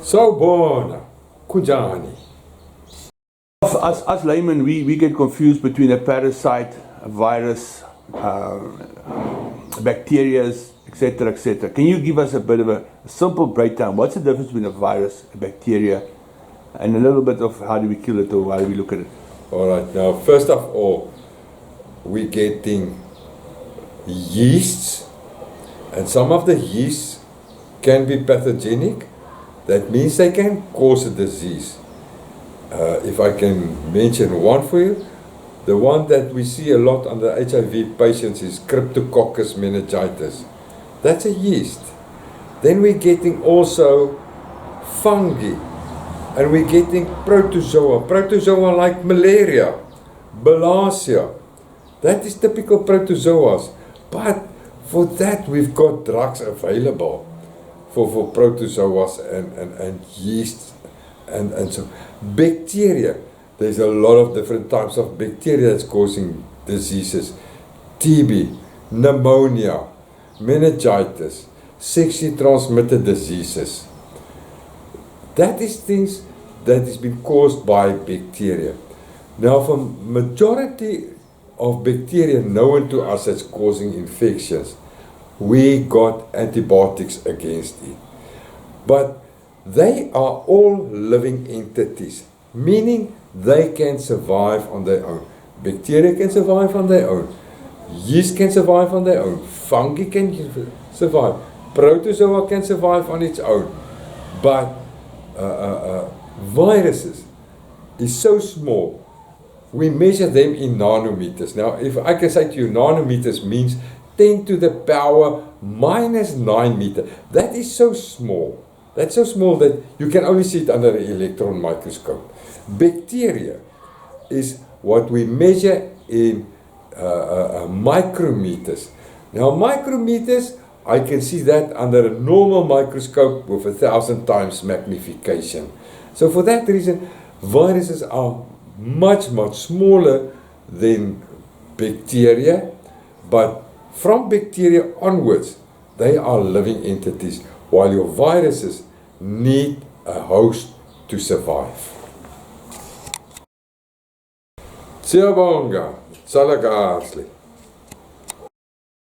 Sawubona, kunjani? As laymen, we get confused between a parasite, a virus, bacteria, etc., etc. Can you give us a bit of a simple breakdown? What's the difference between a virus, a bacteria, and a little bit of how do we kill it or how do we look at it? All right, now first of all, we're getting yeasts, and some of the yeasts can be pathogenic. That means they can cause a disease. If I can mention one for you, the one that we see a lot under HIV patients is Cryptococcus meningitis. That's a yeast. Then we're getting also fungi, and we're getting protozoa like malaria, bilharzia. That is typical protozoas. But for that we've got drugs available for protozoas and yeast and so bacteria. There's a lot of different types of bacteria that's causing diseases. TB, pneumonia, meningitis, sexually transmitted diseases. That is things that has been caused by bacteria. Now, for majority of bacteria known to us as causing infections, we got antibiotics against it. But they are all living entities, meaning they can survive on their own. Bacteria can survive on their own. Yeast can survive on their own. Fungi can survive. Protozoa can survive on its own. But viruses is so small. We measure them in nanometers. Now, if I can say to you, nanometers means 10 to the power minus 9 meter. That is so small. That's so small that you can only see it under an electron microscope. Bacteria is what we measure in micrometers. Now, micrometers, I can see that under a normal microscope with 1,000 times magnification. So for that reason, viruses are much, much smaller than bacteria, but from bacteria onwards, they are living entities, while your viruses need a host to survive. Siyabonga, salagaasli.